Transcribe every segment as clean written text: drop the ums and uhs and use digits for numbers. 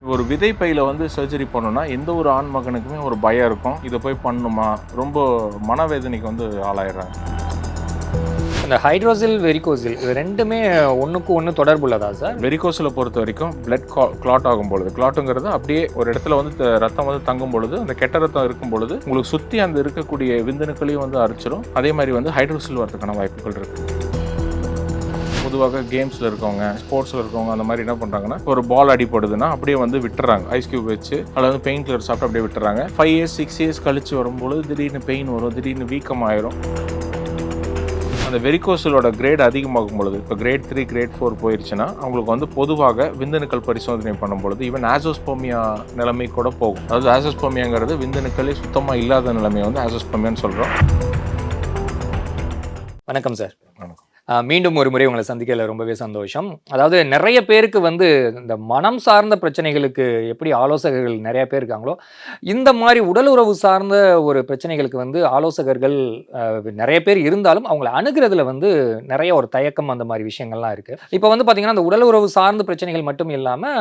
ஒரு விதை பையில வந்து சர்ஜரி பண்ணணும்னா எந்த ஒரு ஆண் மகனுக்குமே ஒரு பயம் இருக்கும். இதை போய் பண்ணணுமா, ரொம்ப மனவேதனைக்கு வந்து ஆளாயிடுறாங்க. இந்த ஹைட்ரோசில், வெரிகோசில் இது 2மே ஒண்ணுக்கு ஒண்ணு தொடர்பு உள்ளதா சார்? வெரிகோஸில் பொறுத்த வரைக்கும் பிளட் கிளாட் ஆகும் பொழுது, கிளாட்டுங்கிறது அப்படியே ஒரு இடத்துல வந்து ரத்தம் வந்து தங்கும் பொழுது, அந்த கெட்ட ரத்தம் இருக்கும் பொழுது உங்களுக்கு சுற்றி அந்த இருக்கக்கூடிய விந்தணுக்களையும் வந்து அரிச்சிடும். அதே மாதிரி வந்து ஹைட்ரோசில் வரதுக்கான வாய்ப்புகள் இருக்குது. பொதுவாக கேம்ஸில் இருக்கவங்க, ஸ்போர்ட்ஸில் இருக்கவங்க அந்த மாதிரி என்ன பண்ணுறாங்கன்னா, ஒரு பால் அடிப்படுதுன்னா அப்படியே வந்து விட்டுறாங்க. ஐஸ் கியூப் வச்சு அல்லது பெயின் கில்லர் சாப்பிட்டு அப்படியே விட்டுறாங்க. 5 இயர்ஸ் 6 இயர்ஸ் கழிச்சு வரும்பொழுது திடீர்னு பெயின் வரும், திடீர்னு வீக்கம் ஆயிரும். அந்த வெரிகோசலோட கிரேட் அதிகமாகும் பொழுது, இப்போ கிரேட் 3 கிரேட் 4 போயிடுச்சுன்னா அவங்களுக்கு வந்து பொதுவாக விந்தணுக்கள் பரிசோதனை பண்ணும்பொழுது ஈவன் ஆசோஸ்போமியா நிலைமை கூட போகும். அதாவது ஆசோஸ்போமியாங்கிறது விந்தணுக்களே சுத்தமாக இல்லாத நிலைமையை வந்து ஆசோஸ்போமியான்னு சொல்கிறோம். வணக்கம் சார். வணக்கம். மீண்டும் ஒரு முறை உங்களை சந்திக்கல ரொம்பவே சந்தோஷம். அதாவது நிறைய பேருக்கு வந்து இந்த மனம் சார்ந்த பிரச்சனைகளுக்கு எப்படி ஆலோசகர்கள் நிறைய பேர் இருக்காங்களோ, இந்த மாதிரி உடல் உறவு சார்ந்த ஒரு பிரச்சனைகளுக்கு வந்து ஆலோசகர்கள் நிறைய பேர் இருந்தாலும் அவங்கள அணுகிறதுல வந்து நிறைய ஒரு தயக்கம் அந்த மாதிரி விஷயங்கள்லாம் இருக்கு. இப்போ வந்து பார்த்தீங்கன்னா, அந்த உடல் உறவு சார்ந்த பிரச்சனைகள் மட்டும் இல்லாம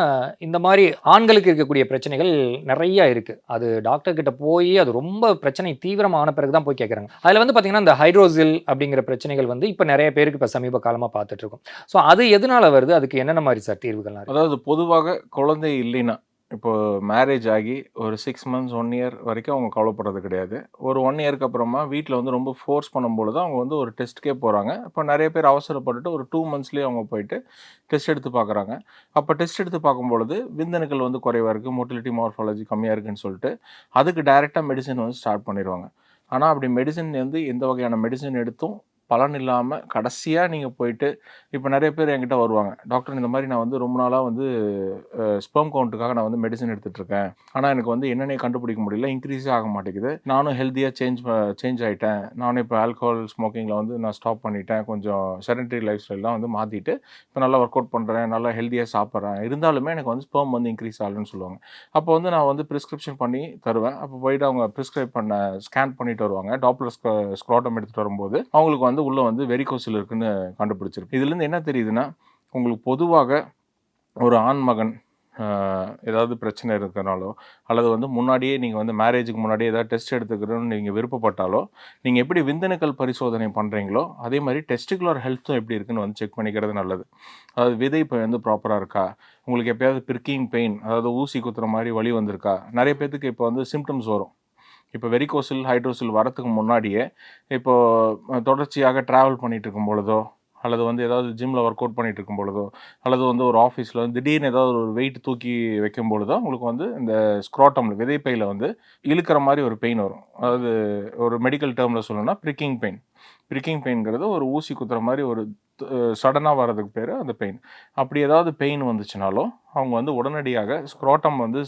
இந்த மாதிரி ஆண்களுக்கு இருக்கக்கூடிய பிரச்சனைகள் நிறைய இருக்கு. அது டாக்டர் கிட்ட போய் அது ரொம்ப பிரச்சனை தீவிரமான பிறகு தான் போய் கேட்குறாங்க. அதில் வந்து பார்த்தீங்கன்னா, இந்த ஹைட்ரோசில் அப்படிங்கிற பிரச்சனைகள் வந்து இப்போ நிறைய பேருக்கு இப்போ சமீப காலமாக பார்த்துட்டு இருக்கோம். ஸோ அது எதனால வருது? அதுக்கு என்னென்ன மாதிரி சார் தீர்வுகள்லாம் இருக்கு? அதாவது பொதுவாக குழந்தை இல்லைன்னா, இப்போ மேரேஜ் ஆகி ஒரு 6 மந்த்ஸ் 1 இயர் வரைக்கும் அவங்க கவலைப்படுறது கிடையாது. ஒரு 1 இயருக்கு அப்புறமா வீட்டில் வந்து ரொம்ப ஃபோர்ஸ் பண்ணும்பொழுது அவங்க வந்து ஒரு டெஸ்ட்டுக்கே போகிறாங்க. இப்போ நிறைய பேர் அவசரப்பட்டுட்டு ஒரு 2 மந்த்ஸ்லேயே அவங்க போயிட்டு டெஸ்ட் எடுத்து பார்க்குறாங்க. அப்போ டெஸ்ட் எடுத்து பார்க்கும்பொழுது விந்தணுக்கள் வந்து குறைவாக இருக்குது, மோட்டிலிட்டி மார்ஃபாலஜி கம்மியாக இருக்குன்னு சொல்லிட்டு அதுக்கு டைரெக்டாக மெடிசன் வந்து ஸ்டார்ட் பண்ணிடுவாங்க. ஆனால் அப்படி மெடிசன் வந்து எந்த வகையான மெடிசன் எடுத்தும் பலன் இல்லாமல் கடைசியாக நீங்கள் போயிட்டு, இப்போ நிறைய பேர் என்கிட்ட வருவாங்க, டாக்டர் இந்த மாதிரி நான் வந்து ரொம்ப நாளாக வந்து ஸ்பெர்ம் கவுண்ட்டுக்காக நான் வந்து மெடிசன் எடுத்துகிட்ருக்கேன், ஆனால் எனக்கு வந்து என்னென்ன கண்டுபிடிக்க முடியல, இன்க்ரீஸே ஆக மாட்டேங்குது, நானும் ஹெல்த்தியாக சேஞ்ச் ஆகிட்டேன், நானும் இப்போ ஆல்கஹால் ஸ்மோக்கிங்கில் வந்து நான் ஸ்டாப் பண்ணிட்டேன், கொஞ்சம் செடன்டரி லைஃப் ஸ்டைல்லாம் வந்து மாற்றிட்டு இப்போ நல்லா ஒர்க் அவுட் பண்ணுறேன், நல்லா ஹெல்த்தியாக சாப்பிட்றேன், இருந்தாலுமே எனக்கு வந்து ஸ்பெர்ம் வந்து இன்க்ரீஸ் ஆகலன்னு சொல்லுவாங்க. அப்போ வந்து நான் வந்து ப்ரிஸ்கிரிப்ஷன் பண்ணி தருவேன். அப்போ போயிட்டு அவங்க ப்ரிஸ்கிரைப் பண்ண ஸ்கேன் பண்ணிட்டு வருவாங்க. டாப்லர் ஸ்க்ராட்டம் எடுத்துகிட்டு வரும்போது அவங்களுக்கு வந்து உள்ள வந்து வெரிகோசில் இருக்குன்னு கண்டுபிடிச்சிருக்கு. இதுலேருந்து என்ன தெரியுதுன்னா, உங்களுக்கு பொதுவாக ஒரு ஆண் மகன் ஏதாவது பிரச்சனை இருக்கிறனாலோ அல்லது வந்து முன்னாடியே நீங்கள் வந்து மேரேஜுக்கு முன்னாடியே ஏதாவது டெஸ்ட் எடுத்துக்கிறோன்னு நீங்கள் விருப்பப்பட்டாலோ, நீங்கள் எப்படி விந்தணுக்கள் பரிசோதனை பண்ணுறீங்களோ அதே மாதிரி டெஸ்டிகுலர் ஹெல்த்தும் எப்படி இருக்குன்னு வந்து செக் பண்ணிக்கிறது நல்லது. அதாவது விதை இப்போ வந்து ப்ராப்பராக இருக்கா, உங்களுக்கு எப்போயாவது பிரிக்கிங் பெயின், அதாவது ஊசி குத்துற மாதிரி வலி வந்திருக்கா. நிறைய பேர்த்துக்கு இப்போ வந்து சிம்டம்ஸ் வரும். இப்போ வெரிகோசில், ஹைட்ரோசில் வரத்துக்கு முன்னாடியே இப்போது தொடர்ச்சியாக ட்ராவல் பண்ணிகிட்டு இருக்கும் பொழுதோ அல்லது வந்து ஏதாவது ஜிம்மில் ஒர்க் அவுட் பண்ணிகிட்டு இருக்கும் பொழுதோ அல்லது வந்து ஒரு ஆஃபீஸில் வந்து திடீர்னு ஏதாவது ஒரு வெயிட் தூக்கி வைக்கும் பொழுதோ உங்களுக்கு வந்து இந்த ஸ்க்ராட்டமில் விதைப்பையில் வந்து இழுக்கிற மாதிரி ஒரு பெயின் வரும். அதாவது ஒரு மெடிக்கல் டேர்மில் சொல்லணும்னா பிரிக்கிங் பெயின். பிரிக்கிங் பெயின்ங்கிறது ஒரு ஊசி குத்துற மாதிரி ஒரு சடனாக வர்றதுக்கு பேர் அந்த பெயின். அப்படி ஏதாவது பெயின் வந்துச்சுனாலும் அவங்க வந்து உடனடியாக ஸ்க்ராட்டம் வந்து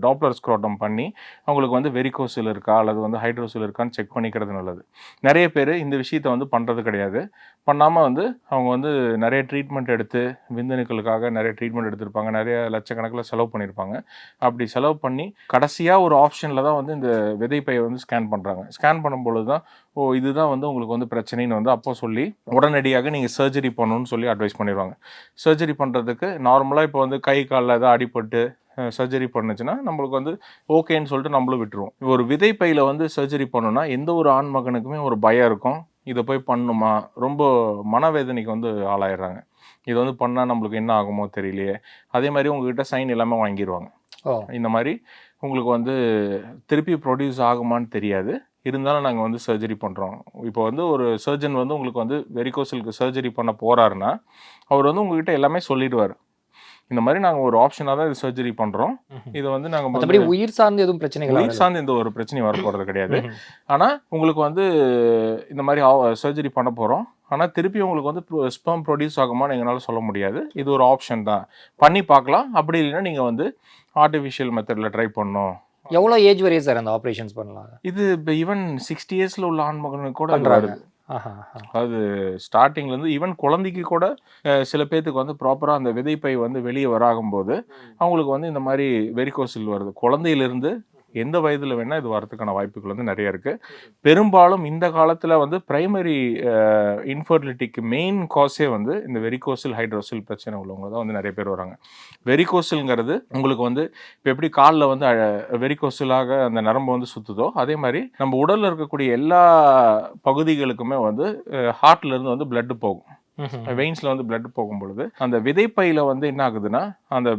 டாப்லர் ஸ்க்ராட்டம் பண்ணி அவங்களுக்கு வந்து வெரிகோசில் இருக்கா அல்லது வந்து ஹைட்ரோசில் இருக்கான்னு செக் பண்ணிக்கிறது நல்லது. நிறைய பேர் இந்த விஷயத்தை வந்து பண்ணுறது கிடையாது. பண்ணாமல் வந்து அவங்க வந்து நிறைய ட்ரீட்மெண்ட் எடுத்து விந்தணுக்களுக்காக நிறைய ட்ரீட்மெண்ட் எடுத்திருப்பாங்க, நிறைய லட்சக்கணக்கில் செலவு பண்ணியிருப்பாங்க. அப்படி செலவு பண்ணி கடைசியாக ஒரு ஆப்ஷனில் தான் வந்து இந்த விதைப்பையை வந்து ஸ்கேன் பண்ணுறாங்க. ஸ்கேன் பண்ணும்பொழுது தான் இதுதான் வந்து உங்களுக்கு வந்து பிரச்சனைன்னு வந்து அப்போ சொல்லி உடனடியாக நீங்கள் சர்ஜரி பண்ணணும்னு சொல்லி அட்வைஸ் பண்ணிடுவாங்க. சர்ஜரி பண்ணுறதுக்கு நார்மலாக இப்போ வந்து கை காலில் ஏதாவது அடிபட்டு சர்ஜரி பண்ணுச்சுன்னா நம்மளுக்கு வந்து ஓகேன்னு சொல்லிட்டு நம்மளும் விட்டுருவோம். ஒரு விதைப்பையில் வந்து சர்ஜரி பண்ணணும்னா எந்த ஒரு ஆண் மகனுக்குமே ஒரு பயம் இருக்கும். இதை போய் பண்ணணுமா, ரொம்ப மனவேதனைக்கு வந்து ஆளாயிடுறாங்க. இது வந்து பண்ணால் நம்மளுக்கு என்ன ஆகுமோ தெரியலையே. அதே மாதிரி உங்ககிட்ட சைன் எல்லாமே வாங்கிடுவாங்க. இந்த மாதிரி உங்களுக்கு வந்து திருப்பி ப்ரொடியூஸ் ஆகுமான்னு தெரியாது, இருந்தாலும் நாங்கள் வந்து சர்ஜரி பண்ணுறோம். இப்போ வந்து ஒரு சர்ஜன் வந்து உங்களுக்கு வந்து வெரிகோசிலுக்கு சர்ஜரி பண்ண போகிறாருன்னா அவர் வந்து உங்ககிட்ட எல்லாமே சொல்லிடுவார். இந்த மாதிரி நாங்கள் ஒரு ஆப்ஷனாக தான் இது சர்ஜரி பண்ணுறோம். இதை வந்து நாங்கள் உயிர் சார்ந்து எதுவும் பிரச்சனைகள் உயிர் சார்ந்து எந்த ஒரு பிரச்சனையும் வரப்போகிறது கிடையாது. ஆனால் உங்களுக்கு வந்து இந்த மாதிரி சர்ஜரி பண்ண போகிறோம், ஆனால் திருப்பி உங்களுக்கு வந்து ஸ்பெர்ம் ப்ரொடியூஸ் ஆகுமான்னு எங்களால் சொல்ல முடியாது. இது ஒரு ஆப்ஷன் தான், பண்ணி பார்க்கலாம். அப்படி இல்லைன்னா நீங்கள் வந்து ஆர்டிஃபிஷியல் மெத்தடில் ட்ரை பண்ணணும். எவ்வளோ ஏஜ் வரையும் சார் அந்த ஆப்ரேஷன்ஸ் பண்ணலாம்? இது இப்போ ஈவன் 60 இயர்ஸில் உள்ள ஆண் மகனுக்கு கூட பண்ணுறாங்க. அது ஸ்டார்டிங்லேருந்து ஈவன் குழந்தைக்கு கூட சில பேர்த்துக்கு வந்து ப்ராப்பராக அந்த விதைப்பை வந்து வெளியே வராகும்போது அவங்களுக்கு வந்து இந்த மாதிரி வெரிகோசில் வருது. குழந்தையிலிருந்து எந்த வயதில் வேணால் இது வரதுக்கான வாய்ப்புகள் வந்து நிறைய இருக்குது. பெரும்பாலும் இந்த காலத்தில் வந்து பிரைமரி இன்ஃபர்டிலிட்டிக்கு மெயின் காஸே வந்து இந்த வெரிகோசில் ஹைட்ரோசில் பிரச்சனை உள்ளவங்க தான் வந்து நிறைய பேர் வராங்க. வெரிகோசில்ங்கிறது உங்களுக்கு வந்து இப்போ எப்படி காலில் வந்து வெரிகோசிலாக அந்த நரம்பு வந்து சுற்றுதோ, அதே மாதிரி நம்ம உடலில் இருக்கக்கூடிய எல்லா பகுதிகளுக்குமே வந்து ஹார்ட்லேருந்து வந்து பிளட்டு போகும். வெயின்ஸில் வந்து பிளட் போகும் பொழுது அந்த விதைப்பையில் வந்து என்ன ஆகுதுன்னா, அந்த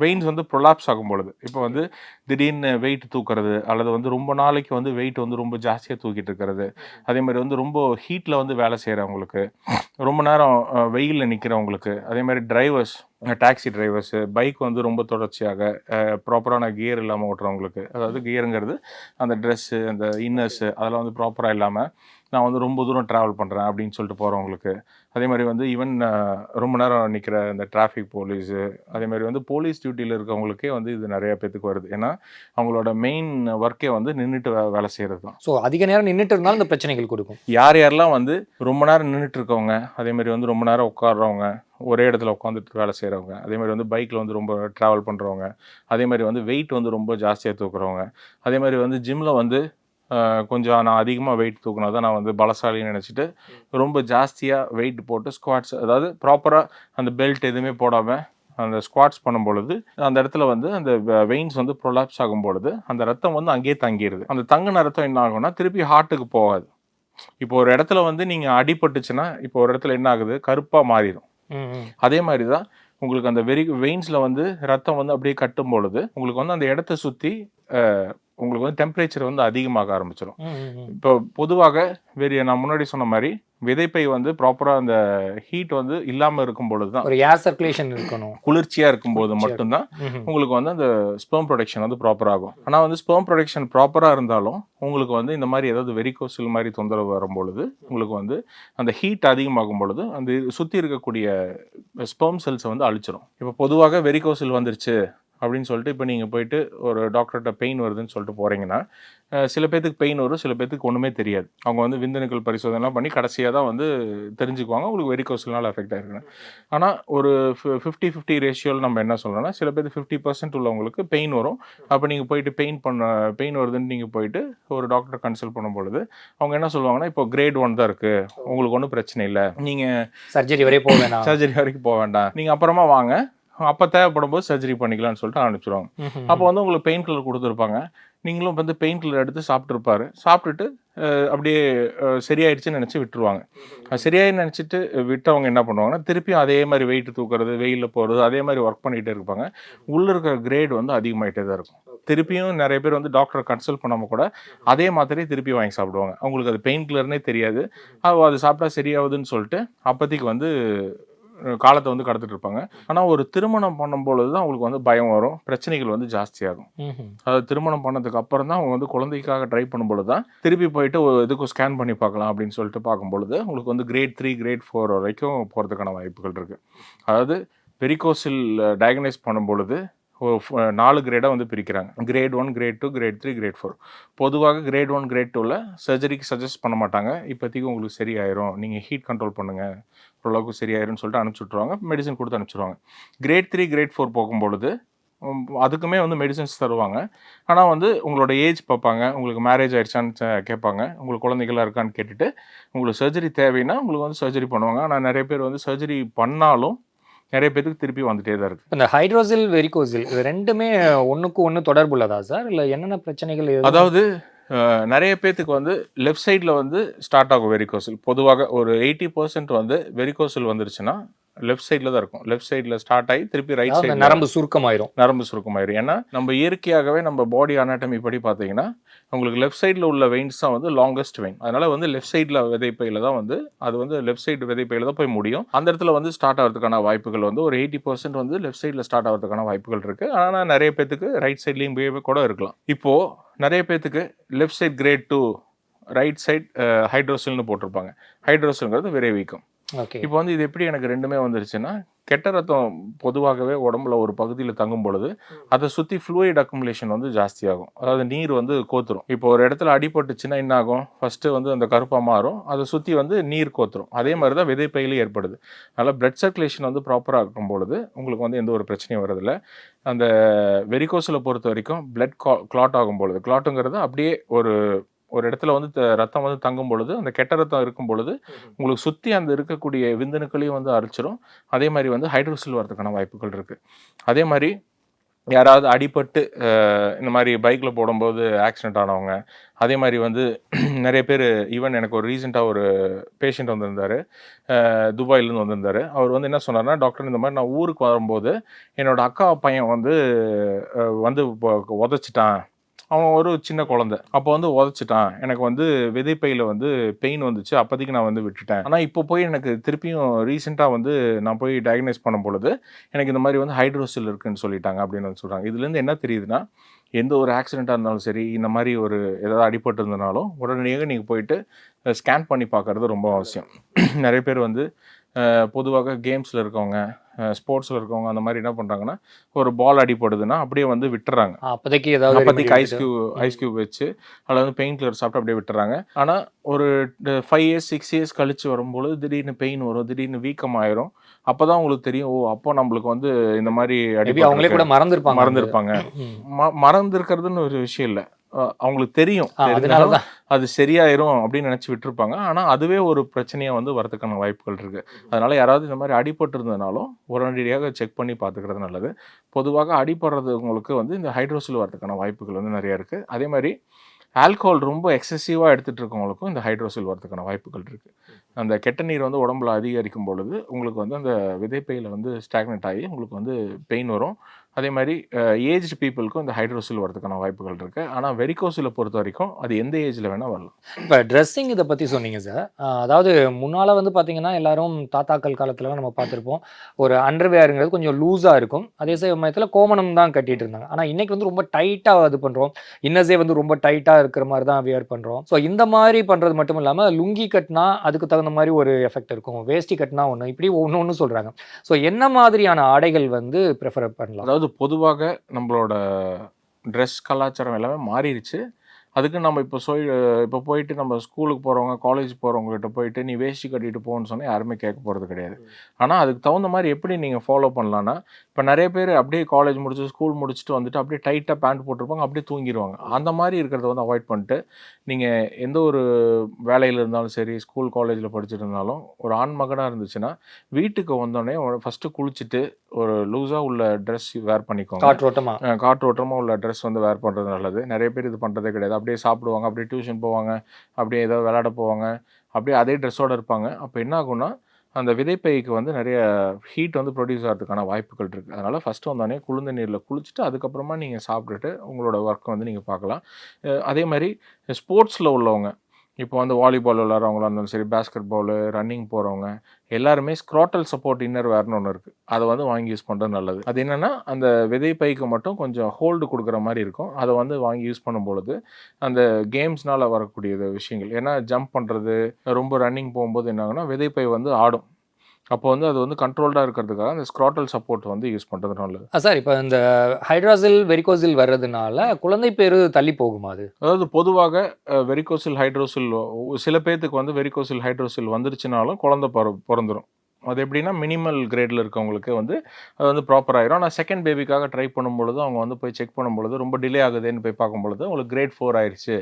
வெயின்ஸ் வந்து ப்ரொலாப்ஸ் ஆகும் பொழுது, இப்போ வந்து திடீர்னு வெயிட் தூக்குறது, அல்லது வந்து ரொம்ப நாளைக்கு வந்து வெயிட் வந்து ரொம்ப ஜாஸ்தியாக தூக்கிட்டு இருக்கிறது, அதே மாதிரி வந்து ரொம்ப ஹீட்டில் வந்து வேலை செய்கிறவங்களுக்கு, ரொம்ப நேரம் வெயிலில் நிற்கிறவங்களுக்கு, அதே மாதிரி டிரைவர்ஸ், டாக்ஸி டிரைவர்ஸு, பைக் வந்து ரொம்ப தொடர்ச்சியாக ப்ராப்பரான கியர் இல்லாமல் ஓட்டுறவங்களுக்கு, அதாவது கியருங்கிறது அந்த ட்ரெஸ்ஸு, அந்த இன்னர்ஸு அதெல்லாம் வந்து ப்ராப்பராக இல்லாமல் நான் வந்து ரொம்ப தூரம் ட்ராவல் பண்ணுறேன் அப்படின்னு சொல்லிட்டு போகிறவங்களுக்கு, அதே மாதிரி வந்து ஈவன் ரொம்ப நேரம் நிற்கிற இந்த டிராஃபிக் போலீஸு, அதே மாதிரி வந்து போலீஸ் டியூட்டியில் இருக்கவங்களுக்கே வந்து இது நிறைய பேத்துக்கு வருது. ஏன்னா அவங்களோட மெயின் ஒர்க்கே வந்து நின்றுட்டு வேலை செய்கிறது தான். ஸோ அதிக நேரம் நின்றுட்டு இருந்தாலும் இந்த பிரச்சனைகள் கொடுக்கும். யாரெல்லாம் வந்து ரொம்ப நேரம் நின்றுட்டு இருக்கவங்க, அதே மாதிரி வந்து ரொம்ப நேரம் உட்காடுறவங்க, ஒரே இடத்துல உட்காந்துட்டு வேலை செய்கிறவங்க, அதே மாதிரி வந்து பைக்கில் வந்து ரொம்ப ட்ராவல் பண்ணுறவங்க, அதே மாதிரி வந்து வெயிட் வந்து ரொம்ப ஜாஸ்தியாக தூக்குறவங்க, அதே மாதிரி வந்து ஜிம்மில் வந்து கொஞ்சம் நான் அதிகமாக வெயிட் தூக்கினா தான் நான் வந்து பலசாலின்னு நினச்சிட்டு ரொம்ப ஜாஸ்தியாக வெயிட் போட்டு ஸ்குவாட்ஸ், அதாவது ப்ராப்பராக அந்த பெல்ட் எதுவுமே போடாமல் அந்த ஸ்குவாட்ஸ் பண்ணும் பொழுது அந்த இடத்துல வந்து அந்த வெயின்ஸ் வந்து ப்ரொலாப்ஸ் ஆகும் பொழுது அந்த ரத்தம் வந்து அங்கேயே தங்கிடுது. அந்த தங்கின ரத்தம் என்ன ஆகும்னா திருப்பி ஹார்ட்டுக்கு போகாது. இப்போ ஒரு இடத்துல வந்து நீங்கள் அடிபட்டுச்சுன்னா இப்போ ஒரு இடத்துல என்ன ஆகுது, கருப்பாக மாறிடும். அதே மாதிரி தான் உங்களுக்கு அந்த வெயின்ஸில் வந்து ரத்தம் வந்து அப்படியே கட்டும் பொழுது உங்களுக்கு வந்து அந்த இடத்த சுற்றி உங்களுக்கு வந்து டெம்பரேச்சர் வந்து அதிகமாக ஆரம்பிச்சிடும். இப்போ பொதுவாக நான் முன்னாடி சொன்ன மாதிரி விதைப்பை வந்து ப்ராப்பராக அந்த ஹீட் வந்து இல்லாமல் இருக்கும் பொழுது தான், ஒரு ஏர் சர்க்குலேஷன் இருக்கணும், குளிர்ச்சியாக இருக்கும்போது மட்டும்தான் உங்களுக்கு வந்து அந்த ஸ்பெர்ம் ப்ரொடக்ஷன் வந்து ப்ராப்பர் ஆகும். ஆனால் வந்து ஸ்பெர்ம் ப்ரொடக்ஷன் ப்ராப்பராக இருந்தாலும் உங்களுக்கு வந்து இந்த மாதிரி ஏதாவது வெரிகோசில் மாதிரி தொந்தரவு வரும்பொழுது உங்களுக்கு வந்து அந்த ஹீட் அதிகமாகும் பொழுது அந்த சுற்றி இருக்கக்கூடிய ஸ்பெர்ம் செல்ஸை வந்து அழிச்சிடும். இப்போ பொதுவாக வெரிகோசில் வந்துருச்சு அப்படின்னு சொல்லிட்டு இப்போ நீங்கள் போயிட்டு ஒரு டாக்டர்கிட்ட பெயின் வருதுன்னு சொல்லிட்டு போகிறீங்கன்னா, சில பேர்த்துக்கு பெயின் வரும், சில பேர்த்துக்கு ஒன்றுமே தெரியாது. அவங்க வந்து விந்தணுக்கள் பரிசோதனைலாம் பண்ணி கடைசியாக தான் வந்து தெரிஞ்சுக்குவாங்க உங்களுக்கு வெரிகோசில்னால அஃபெக்ட் ஆகிருக்குன்னு. ஆனால் ஒரு 50-50 ரேஷியோவில் நம்ம என்ன சொல்கிறோன்னா, சில பேருக்கு 50% உள்ளவங்களுக்கு பெயின் வரும். அப்போ நீங்கள் போயிட்டு பெயின் வருதுன்னு நீங்கள் போயிட்டு ஒரு டாக்டரை கன்சல்ட் பண்ணும் பொழுது அவங்க என்ன சொல்லுவாங்கன்னா, இப்போ கிரேட் 1 தான் இருக்குது, உங்களுக்கு ஒன்றும் பிரச்சனை இல்லை, நீங்கள் சர்ஜரி வரைக்கும் போக வேண்டாம், சர்ஜரி வரைக்கும் போக வேண்டாம், நீங்கள் அப்புறமா வாங்க, அப்போ தேவைப்படும் போது சர்ஜரி பண்ணிக்கலாம்னு சொல்லிட்டு அனுப்பிச்சிடுவாங்க. அப்போ வந்து உங்களுக்கு பெயின் கில்லர் கொடுத்துருப்பாங்க, நீங்களும் வந்து பெயின் கில்லர் எடுத்து சாப்பிட்டுட்டு அப்படியே சரியாயிடுச்சுன்னு நினச்சி விட்டுருவாங்க. சரியாயின்னு நினச்சிட்டு விட்டவங்க என்ன பண்ணுவாங்கன்னா, திருப்பியும் அதே மாதிரி வெயிட் தூக்குறது, வெயிலில் போகிறது, அதே மாதிரி ஒர்க் பண்ணிகிட்டே இருப்பாங்க. உள்ளே இருக்கிற கிரேட் வந்து அதிகமாகிட்டே தான் இருக்கும். திருப்பியும் நிறைய பேர் வந்து டாக்டரை கன்சல்ட் பண்ணாமல் கூட அதே மாத்திரையை திருப்பி வாங்கி சாப்பிடுவாங்க. அவங்களுக்கு அது பெயின் கில்லர்னே தெரியாது, அது சாப்பிட்டா சரியாகுதுன்னு சொல்லிட்டு அப்போதைக்கு வந்து காலத்தை வந்து கடத்திட்டு இருப்பாங்க. ஆனால் ஒரு திருமணம் பண்ணும்பொழுது தான் அவங்களுக்கு வந்து பயம் வரும், பிரச்சனைகள் வந்து ஜாஸ்தியாகும். அதாவது திருமணம் பண்ணதுக்கு அப்புறம் தான் அவங்க வந்து குழந்தைக்காக ட்ரை பண்ணும்பொழுது தான் திருப்பி போயிட்டு எதுக்கும் ஸ்கேன் பண்ணி பார்க்கலாம் அப்படின்னு சொல்லிட்டு பார்க்கும்பொழுது உங்களுக்கு வந்து கிரேட் 3 கிரேட் 4 வரைக்கும் போகிறதுக்கான வாய்ப்புகள் இருக்குது. அதாவது வெரிகோசில் டயக்னைஸ் பண்ணும்பொழுது 4 கிரேடாக வந்து பிரிக்கிறாங்க. Grade 1, grade 2, grade 3, grade 4. பொதுவாக கிரேட் 1, கிரேட் 2ல் சர்ஜரிக்கு சஜஸ்ட் பண்ண மாட்டாங்க. இப்போதைக்கு உங்களுக்கு சரியாயிரும், நீங்கள் ஹீட் கண்ட்ரோல் பண்ணுங்கள், ஓரளவுக்கு சரியாயிரும்னு சொல்லிட்டு அனுப்பிச்சி விட்ருவாங்க, மெடிசன் கொடுத்து அனுப்பிச்சிடுவாங்க. கிரேட் 3, கிரேட் 4 போகும்பொழுது அதுக்குமே வந்து மெடிசன்ஸ் தருவாங்க. ஆனால் வந்து உங்களோட ஏஜ் பார்ப்பாங்க, உங்களுக்கு மேரேஜ் ஆகிடுச்சான்னு கேட்பாங்க, உங்களுக்கு குழந்தைகளாக இருக்கான்னு கேட்டுட்டு உங்களுக்கு சர்ஜரி தேவைன்னா உங்களுக்கு வந்து சர்ஜரி பண்ணுவாங்க. ஆனால் நிறைய பேர் வந்து சர்ஜரி பண்ணாலும் நிறைய பேருக்கு திருப்பி வந்துட்டே தான் இருக்குது. இந்த ஹைட்ரோசில் வெரிகோசில் இது ரெண்டுமே ஒன்றுக்கு ஒன்று தொடர்பு உள்ளதா சார், இல்லை என்னென்ன பிரச்சனைகள்? அதாவது நிறைய பேத்துக்கு வந்து லெஃப்ட் சைடில் வந்து ஸ்டார்ட் ஆகும் வெரிகோசில். பொதுவாக ஒரு 80% வந்து வெரிகோசில் வந்துருச்சுன்னா லெஃப்ட் சைடில் தான் இருக்கும். லெஃப்ட் சைடில் ஸ்டார்ட் ஆகி திருப்பி ரைட் சைடு நரம்பு சுருக்கமாயிரும். ஏன்னா நம்ம இயற்கையாகவே நம்ம பாடி அனாட்டமி படி பார்த்தீங்கன்னா உங்களுக்கு லெஃப்ட் சைடில் உள்ள வெயின்ஸ் தான் வந்து லாங்கஸ்ட் வெயின். அதனால வந்து லெஃப்ட் சைடில் விதைப்பையில் தான் வந்து அது வந்து லெஃப்ட் சைடு விதைப்பையில் தான் போய் முடியும். அந்த இடத்துல வந்து ஸ்டார்ட் ஆகிறதுக்கான வாய்ப்புகள் வந்து ஒரு 80% வந்து லெஃப்ட் சைடில் ஸ்டார்ட் ஆகிறதுக்கான வாய்ப்புகள் இருக்குது. ஆனால் நிறைய பேத்துக்கு ரைட் சைட்லேயும் போய் கூட இருக்கலாம். இப்போது நிறைய பேத்துக்கு left side grade 2, right side ஹைட்ரோசில்னு போட்டிருப்பாங்க. ஹைட்ரோசில்ங்கிறது விரை வீக்கம். இப்போ வந்து இது எப்படி எனக்கு ரெண்டுமே வந்துருச்சுன்னா, கெட்ட ரத்தம் பொதுவாகவே உடம்புல ஒரு பகுதியில் தங்கும் பொழுது அதை சுற்றி ஃப்ளூயிட் அக்குமுலேஷன் வந்து ஜாஸ்தியாகும். அதாவது நீர் வந்து கோத்துரும். இப்போ ஒரு இடத்துல அடிபட்டுச்சுன்னா என்ன ஆகும்? ஃபஸ்ட்டு வந்து அந்த கருப்பாக மாறும், அதை சுற்றி வந்து நீர் கோத்துரும். அதே மாதிரி தான் விதைப்பையிலும் ஏற்படுது. அதனால் பிளட் சர்க்குலேஷன் வந்து ப்ராப்பராக இருக்கும் பொழுது உங்களுக்கு வந்து எந்த ஒரு பிரச்சனையும் வரதில்லை. அந்த வெரிகோஸில் பொறுத்த வரைக்கும் பிளட் கிளாட் ஆகும் பொழுது, கிளாட்டுங்கிறது அப்படியே ஒரு ஒரு இடத்துல வந்து ரத்தம் வந்து தங்கும் பொழுது, அந்த கெட்ட ரத்தம் இருக்கும் பொழுது உங்களுக்கு சுற்றி அந்த இருக்கக்கூடிய விந்தணுக்களையும் வந்து அரிச்சிரும். அதே மாதிரி வந்து ஹைட்ரோசில் வரதுக்கான வாய்ப்புகள் இருக்குது. அதே மாதிரி யாராவது அடிபட்டு இந்த மாதிரி பைக்கில் போடும்போது ஆக்சிடென்ட் ஆனவங்க, அதே மாதிரி வந்து நிறைய பேர், ஈவன் எனக்கு ஒரு ரீசெண்டாக ஒரு பேஷண்ட் வந்திருந்தார், துபாயிலேருந்து வந்திருந்தார். அவர் வந்து என்ன சொன்னார்னா, டாக்டர் இந்த மாதிரி நான் ஊருக்கு வரும்போது என்னோட அக்கா பையன் வந்து வந்து உதச்சிட்டான். அவன் ஒரு சின்ன குழந்தை. அப்போ வந்து உதச்சிட்டான். எனக்கு வந்து விதைப்பையில் வந்து பெயின் வந்துச்சு. அப்போதைக்கு நான் வந்து விட்டுட்டேன். ஆனால் இப்போ போய் எனக்கு திருப்பியும் ரீசெண்டாக வந்து நான் போய் டயக்னைஸ் பண்ணும் பொழுது எனக்கு இந்த மாதிரி வந்து ஹைட்ரோசில் இருக்குன்னு சொல்லிட்டாங்க அப்படின்னு வந்து சொல்கிறாங்க. இதுலேருந்து என்ன தெரியுதுன்னா, எந்த ஒரு ஆக்சிடெண்ட்டாக இருந்தாலும் சரி, இந்த மாதிரி ஒரு ஏதாவது அடிபட்டு இருந்தனாலும் உடனடியாக நீங்கள் போயிட்டு ஸ்கேன் பண்ணி பார்க்குறது ரொம்ப அவசியம். நிறைய பேர் வந்து பொதுவாக கேம்ஸில் இருக்கவங்க, ஸ்போர்ட்ஸில் இருக்கவங்க அந்த மாதிரி என்ன பண்ணுறாங்கன்னா, ஒரு பால் அடிபடுதுன்னா அப்படியே வந்து விட்டுறாங்க. அப்போதைக்கு ஏதாவது அப்போதைக்கு ஐஸ் கியூப் வச்சு அதில் வந்து பெயின் கில்லர் சாப்பிட்டு அப்படியே விட்டுறாங்க. ஆனால் ஒரு 5 இயர்ஸ் 6 இயர்ஸ் கழிச்சு வரும்பொழுது திடீர்னு பெயின் வரும், திடீர்னு வீக்கம் ஆயிரும். அப்போ தான் உங்களுக்கு தெரியும், ஓ அப்போ நம்மளுக்கு வந்து இந்த மாதிரி அவங்களே கூட மறந்துருப்பாங்க. மறந்துருக்கிறதுன்னு ஒரு விஷயம் இல்லை, அவங்களுக்கு தெரியும், அது சரியாயிரும் அப்படின்னு நினச்சி விட்டுருப்பாங்க. ஆனால் அதுவே ஒரு பிரச்சனையாக வந்து வரதுக்கான வாய்ப்புகள் இருக்குது. அதனால் யாராவது இந்த மாதிரி அடிபட்டு இருந்ததுனாலும் உடனடியாக செக் பண்ணி பார்த்துக்கிறது நல்லது. பொதுவாக அடிபடுறதுங்களுக்கு வந்து இந்த ஹைட்ரோசில் வரதுக்கான வாய்ப்புகள் வந்து நிறையா இருக்குது. அதே மாதிரி ஆல்கோஹால் ரொம்ப எக்ஸசிவாக எடுத்துகிட்டு இருக்கவங்களுக்கும் இந்த ஹைட்ரோசில் வரதுக்கான வாய்ப்புகள் இருக்குது. அந்த கெட்ட நீர் வந்து உடம்புல அதிகரிக்கும் பொழுது உங்களுக்கு வந்து அந்த விதைப்பையில் வந்து ஸ்டாக்னெட் ஆகி உங்களுக்கு வந்து பெயின் வரும். அதே மாதிரி ஏஜ்டு பீப்புளுக்கும் இந்த ஹைட்ரோசில் வரதுக்கான வாய்ப்புகள் இருக்குது. ஆனால் வெரிகோசிலை பொறுத்த வரைக்கும் அது எந்த ஏஜில் வேணால் வரலாம். இப்போ ட்ரெஸ்ஸிங் இதை பற்றி சொன்னீங்க சார். அதாவது முன்னால் வந்து பார்த்தீங்கன்னா எல்லாரும் தாத்தாக்கள் காலத்துலலாம் நம்ம பார்த்துருப்போம், ஒரு அண்டர்வேருங்கிறது கொஞ்சம் லூஸாக இருக்கும். அதே சமயத்தில் கோமணம் தான் கட்டிட்டு இருந்தாங்க. ஆனால் இன்னைக்கு வந்து ரொம்ப டைட்டாக இது பண்ணுறோம், இன்னஸே வந்து ரொம்ப டைட்டாக இருக்கிற மாதிரி தான் வியர் பண்ணுறோம். ஸோ இந்த மாதிரி பண்ணுறது மட்டும் இல்லாமல் லுங்கி கட்டினா அதுக்கு தகுந்த மாதிரி ஒரு எஃபெக்ட் இருக்கும், வேஷ்டி கட்டினா ஒன்று, இப்படி ஒன்று சொல்கிறாங்க. ஸோ என்ன மாதிரியான ஆடைகள் வந்து ப்ரிஃபர் பண்ணலாம்? அதாவது பொதுவாக நம்மளோட ட்ரெஸ் கலாச்சாரம் எல்லாமே மாறிடுச்சு. அதுக்கு நம்ம இப்போ போயிட்டு நம்ம ஸ்கூலுக்கு போகிறவங்க, காலேஜ் போகிறவங்ககிட்ட போயிட்டு நீ வேஷ்டி கட்டிட்டு போகணுன்னு சொன்னால் யாருமே கேட்க போகிறது கிடையாது. ஆனால் அதுக்கு தகுந்த மாதிரி எப்படி நீங்கள் ஃபாலோ பண்ணலான்னா, இப்போ நிறைய பேர் அப்படியே காலேஜ் முடிச்சு ஸ்கூல் முடிச்சுட்டு வந்துட்டு அப்படியே டைட்டாக பேண்ட் போட்டிருப்பாங்க, அப்படியே தூங்கிடுவாங்க. அந்த மாதிரி இருக்கிறத வந்து அவாய்ட் பண்ணிட்டு, நீங்கள் எந்த ஒரு வேலையில் இருந்தாலும் சரி, ஸ்கூல் காலேஜில் படிச்சுட்டு இருந்தாலும், ஒரு ஆண் மகனாக இருந்துச்சுன்னா வீட்டுக்கு வந்தோடனே ஃபஸ்ட்டு குளிச்சுட்டு ஒரு லூஸாக உள்ள ட்ரெஸ் வேர் பண்ணிக்கோங்க. காற்றோட்டமாக உள்ள ட்ரெஸ் வந்து வேர் பண்ணுறது நல்லது. நிறைய பேர் இது பண்ணுறதே கிடையாது. அப்படியே சாப்பிடுவாங்க, அப்படியே டியூஷன் போவாங்க, அப்படியே ஏதாவது விளையாட போவாங்க, அப்படியே அதே ட்ரெஸ்ஸோடு இருப்பாங்க. அப்போ என்ன ஆகும்னா, அந்த விதைப்பைக்கு வந்து நிறைய ஹீட் வந்து ப்ரொடியூஸ் ஆகிறதுக்கான வாய்ப்புகள் இருக்குது. அதனால் ஃபஸ்ட்டு வந்தோடனே குளிர்ந்த நீரில் குளிச்சுட்டு அதுக்கப்புறமா நீங்கள் சாப்பிட்டுட்டு உங்களோட ஒர்க்கை வந்து நீங்கள் பார்க்கலாம். அதே மாதிரி ஸ்போர்ட்ஸில் உள்ளவங்க, இப்போ வந்து வாலிபால் விளாட்றவங்களா இருந்தாலும் சரி, பேஸ்கெட் பாலு, ரன்னிங் போகிறவங்க எல்லாருமே ஸ்க்ராட்டல் சப்போர்ட் இன்னர் வேர்னு ஒன்று இருக்குது. அதை வந்து வாங்கி யூஸ் பண்ணுறது நல்லது. அது என்னென்னா, அந்த விதைப்பைக்கு மட்டும் கொஞ்சம் ஹோல்டு கொடுக்குற மாதிரி இருக்கும். அதை வந்து வாங்கி யூஸ் பண்ணும்பொழுது அந்த கேம்ஸ்னால் வரக்கூடிய விஷயங்கள், ஏன்னா ஜம்ப் பண்ணுறது, ரொம்ப ரன்னிங் போகும்போது என்ன ஆகுனா விதைப்பை வந்து ஆடும். அப்போ வந்து அது வந்து கண்ட்ரோல்டாக இருக்கிறதுக்காக அந்த ஸ்க்ராட்டல் சப்போர்ட் வந்து யூஸ் பண்ணுறது நல்லது. சார், இப்போ இந்த ஹைட்ரோசில் வெரிகோசில் வர்றதுனால குழந்தை பேரு தள்ளி போகுமா? அது அதாவது பொதுவாக வெரிகோசில் ஹைட்ரோசில் சில பேர்த்துக்கு வந்து வெரிகோசில் ஹைட்ரோசில் வந்துருச்சுனாலும் குழந்தை பிறந்துடும். அது எப்படின்னா, மினிமல் கிரேடில் இருக்கவங்களுக்கு வந்து அது வந்து ப்ராப்பர் ஆயிரும். ஆனால் செகண்ட் பேபிக்காக ட்ரை பண்ணும்பொழுது அவங்க வந்து போய் செக் பண்ணும்பொழுது ரொம்ப டிலே ஆகுதுன்னு போய் பார்க்கும்பொழுது உங்களுக்கு கிரேட் 4 ஆயிடுச்சு,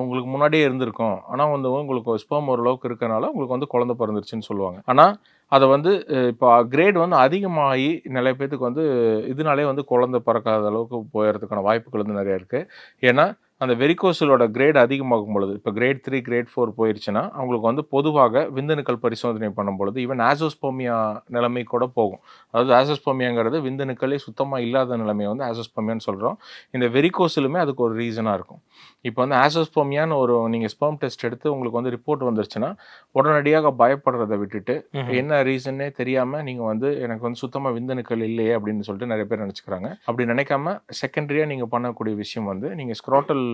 உங்களுக்கு முன்னாடியே இருந்திருக்கும், ஆனால் வந்து உங்களுக்கு ஸ்பெர்ம் ஓரளவுக்கு இருக்கனால உங்களுக்கு வந்து குழந்தை பிறந்துருச்சுன்னு சொல்லுவாங்க. ஆனால் அதை வந்து இப்போ கிரேட் வந்து அதிகமாகி நிறைய பேர்த்துக்கு வந்து இதனாலே வந்து குழந்தை பிறக்காத அளவுக்கு போயிடுறதுக்கான வாய்ப்புகள் வந்து நிறையா இருக்குது. ஏன்னா அந்த வெரிகோசிலோட கிரேட் அதிகமாகும் பொழுது, இப்போ கிரேட் 3 கிரேட் 4 போயிடுச்சுன்னா அவங்களுக்கு வந்து பொதுவாக விந்தணுக்கள் பரிசோதனை பண்ணும் பொழுது ஈவன் ஆசோஸ்போமியா நிலைமை கூட போகும். அதாவது ஆசோஸ்போமியாங்கிறது விந்தணுக்களே சுத்தமாக இல்லாத நிலைமையை வந்து ஆசோஸ்போமியான்னு சொல்கிறோம். இந்த வெரிகோசிலுமே அதுக்கு ஒரு ரீசனாக இருக்கும். இப்போ வந்து ஆசோஸ்போமியான்னு ஒரு நீங்கள் ஸ்பெர்ம் டெஸ்ட் எடுத்து உங்களுக்கு வந்து ரிப்போர்ட் வந்துருச்சுன்னா உடனடியாக பயப்படுறதை விட்டுட்டு, என்ன ரீசன்னே தெரியாமல் நீங்கள் வந்து எனக்கு வந்து சுத்தமாக விந்தணுக்கள் இல்லையே அப்படின்னு சொல்லிட்டு நிறைய பேர் நினச்சிக்கிறாங்க. அப்படி நினைக்காம செகண்டரியாக நீங்கள் பண்ணக்கூடிய விஷயம் வந்து நீங்கள் ஸ்க்ராட்டல்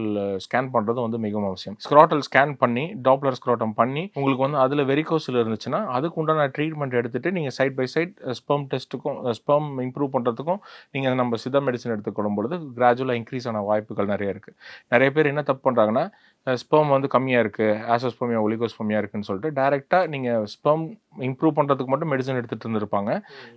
ஸ்கேன் பண்ணுறது வந்து மிகவும் அவசியம். ஸ்க்ராட்டல் ஸ்கேன் பண்ணி டாப்லர் ஸ்க்ராட்டம் பண்ணி உங்களுக்கு வந்து அதில் வெரிகோசில் இருந்துச்சுன்னா அதுக்கு உண்டான ட்ரீட்மெண்ட் எடுத்துகிட்டு நீங்கள் சைட் பை சைட் ஸ்பெர்ம் டெஸ்ட்டுக்கும் ஸ்பெர்ம் இம்ப்ரூவ் பண்ணுறதுக்கும் நீங்கள் நம்ம சித்தா மெடிசன் எடுத்துக்கொள்ளும் பொழுது கிராஜுவலாக இன்க்ரீஸ் ஆன வாய்ப்புகள் நிறைய இருக்குது. நிறைய பேர் என்ன தப்பு பண்ணுறாங்கன்னா ஸ்பெர்ம் வந்து கம்மியாக இருக்குது, ஆசோஸ்பெர்மியா ஒலிகோஸ்பெர்மியா இருக்குன்னு சொல்லிட்டு டேரெக்டாக நீங்கள் ஸ்பெர்ம் இம்ப்ரூவ் பண்ணுறதுக்கு மட்டும் மெடிசன் எடுத்துகிட்டு இருந்திருப்பாங்க.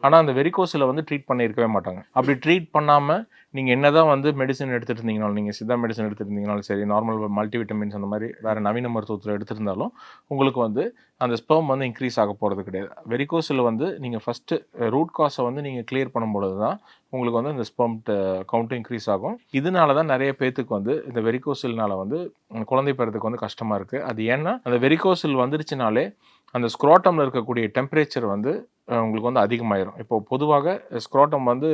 ஆனால் அந்த வெரிகோஸில் வந்து ட்ரீட் பண்ணியிருக்கவே மாட்டாங்க. அப்படி ட்ரீட் பண்ணாமல் நீங்கள் என்ன தான் வந்து மெடிசன் எடுத்துகிட்டு இருந்தீங்கனாலும், நீங்கள் சித்தா மெடிசன் எடுத்துகிட்டு இருந்தீங்கனாலும் சரி, நார்மல் மல்டிவிட்டமின்ஸ் அந்த மாதிரி வேறு நவீன மருத்துவத்தில் எடுத்திருந்தாலும் உங்களுக்கு வந்து அந்த ஸ்பெர்ம் வந்து இன்க்ரீஸ் ஆக போகிறது கிடையாது. வெரிகோஸில் வந்து நீங்கள் ஃபஸ்ட்டு ரூட் காஸை வந்து நீங்கள் கிளியர் பண்ணும்பொழுது தான் உங்களுக்கு வந்து இந்த ஸ்பெர்ம் கவுண்ட்டும் இன்க்ரீஸ் ஆகும். இதனால தான் நிறைய பேத்துக்கு வந்து இந்த வெரிகோசில்னால வந்து குழந்தை பெறதுக்கு வந்து கஷ்டமாக இருக்குது. அது ஏன்னா அந்த வெரிகோசில் வந்துருச்சுனாலே அந்த ஸ்க்ரோட்டமில் இருக்கக்கூடிய டெம்பரேச்சர் வந்து உங்களுக்கு வந்து அதிகமாயிரும். இப்போ பொதுவாக ஸ்க்ரோட்டம் வந்து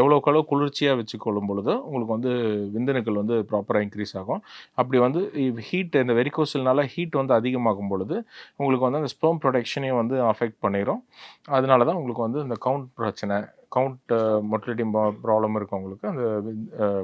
எவ்வளோக்களோ குளிர்ச்சியாக வச்சுக்கொள்ளும் பொழுது உங்களுக்கு வந்து விந்தணுக்கள் வந்து ப்ராப்பராக இன்க்ரீஸ் ஆகும். அப்படி வந்து ஹீட் இந்த வெரிகோசில்னால ஹீட் வந்து அதிகமாகும் பொழுது உங்களுக்கு வந்து அந்த ஸ்பெர்ம் ப்ரொடக்ஷனையும் வந்து அஃபெக்ட் பண்ணிடும். அதனால தான் உங்களுக்கு வந்து இந்த கவுண்ட் பிரச்சனை, கவுண்ட் மொட்டிலிட்டி ப்ராப்ளம் இருக்கவங்களுக்கு அந்த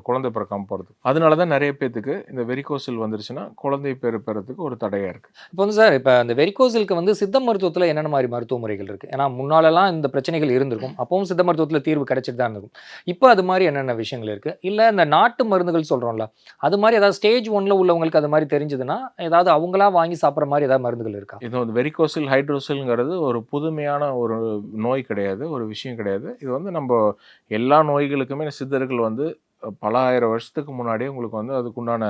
குழந்தை பிறக்காமல் போகிறது. அதனால தான் நிறைய பேத்துக்கு இந்த வெரிகோசில் வந்துருச்சுன்னா குழந்தை பெறத்துக்கு ஒரு தடையாக இருக்குது. இப்போ வந்து சார், இப்போ அந்த வெரிகோசிலுக்கு வந்து சித்த மருத்துவத்தில் என்னென்ன மாதிரி மருத்துவ முறைகள் இருக்குது? ஏன்னா முன்னாலெல்லாம் இந்த பிரச்சனைகள் இருந்திருக்கும், அப்பவும் சித்த மருத்துவத்தில் தீர்வு கிடைச்சிட்டு தான் இருக்கும். இப்போ அது மாதிரி என்னென்ன விஷயங்கள் இருக்குது? இல்லை இந்த நாட்டு மருந்துகள் சொல்கிறோம்ல, அது மாதிரி ஏதாவது ஸ்டேஜ் 1ல் உள்ளவங்களுக்கு அது மாதிரி தெரிஞ்சதுன்னா ஏதாவது அவங்களா வாங்கி சாப்பிட்ற மாதிரி ஏதாவது மருந்துகள் இருக்கா? இது வந்து வெரிகோசில் ஹைட்ரோசில்ங்கிறது ஒரு புதுமையான ஒரு நோய் கிடையாது, ஒரு விஷயம் கிடையாது. இது வந்து நம்ம எல்லா நோய்களுக்குமே சித்தர்கள் வந்து பல ஆயிரம் வருஷத்துக்கு முன்னாடியே உங்களுக்கு வந்து அதுக்குண்டான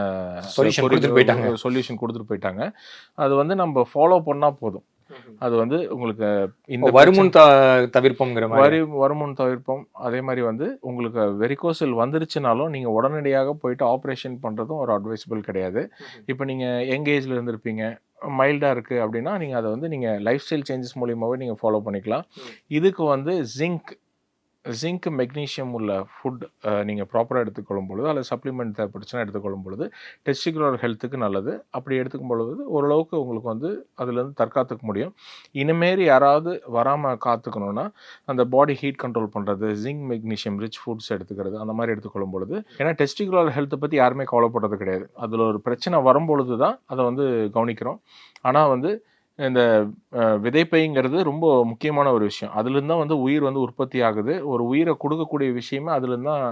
சொல்யூஷன் கொடுத்துட்டு போயிட்டாங்க. அது வந்து நம்ம ஃபாலோ பண்ணால் போதும். அது வந்து உங்களுக்கு இந்த வருமுன் தவிர்ப்போங்கிற மாதிரி வருமுன் தவிர்ப்போம். அதே மாதிரி வந்து உங்களுக்கு வெரிகோசில் வந்துருச்சுனாலும் நீங்கள் உடனடியாக போயிட்டு ஆப்ரேஷன் பண்ணுறதும் ஒரு அட்வைசபிள் கிடையாது. இப்போ நீங்கள் யங் ஏஜில் இருந்திருப்பீங்க, மைல்டாக இருக்குது அப்படின்னா நீங்கள் அதை வந்து நீங்கள் லைஃப் ஸ்டைல் சேஞ்சஸ் மூலியமாகவே நீங்கள் ஃபாலோ பண்ணிக்கலாம். இதுக்கு வந்து ஜிங்க் மெக்னீஷியம் உள்ள ஃபுட் நீங்கள் ப்ராப்பராக எடுத்துக்கொள்ளும் பொழுது அல்லது சப்ளிமெண்ட் தேவைப்பட்டுச்சுன்னா எடுத்துக்கொள்ளும் பொழுது டெஸ்டிகுலர் ஹெல்த்துக்கு நல்லது. அப்படி எடுத்துக்கும் பொழுது ஓரளவுக்கு உங்களுக்கு வந்து அதுலேருந்து தற்காத்துக்க முடியும். இனிமேல் யாராவது வராமல் காத்துக்கணுன்னா அந்த பாடி ஹீட் கண்ட்ரோல் பண்ணுறது, ஜிங்க் மெக்னீஷியம் ரிச் ஃபுட்ஸ் எடுத்துக்கிறது, அந்த மாதிரி எடுத்துக்கொள்ளும் பொழுது, ஏன்னா டெஸ்டிகுலர் ஹெல்த்தை பற்றி யாருமே கவலைப்படுறது கிடையாது. அதில் ஒரு பிரச்சனை வரும்பொழுது தான் அதை வந்து கவனிக்கிறோம். ஆனால் வந்து இந்த விதைப்பைங்கிறது ரொம்ப முக்கியமான ஒரு விஷயம். அதுலேருந்து தான் வந்து உயிர் வந்து உற்பத்தி ஆகுது. ஒரு உயிரை கொடுக்கக்கூடிய விஷயமே அதுலேருந்து தான்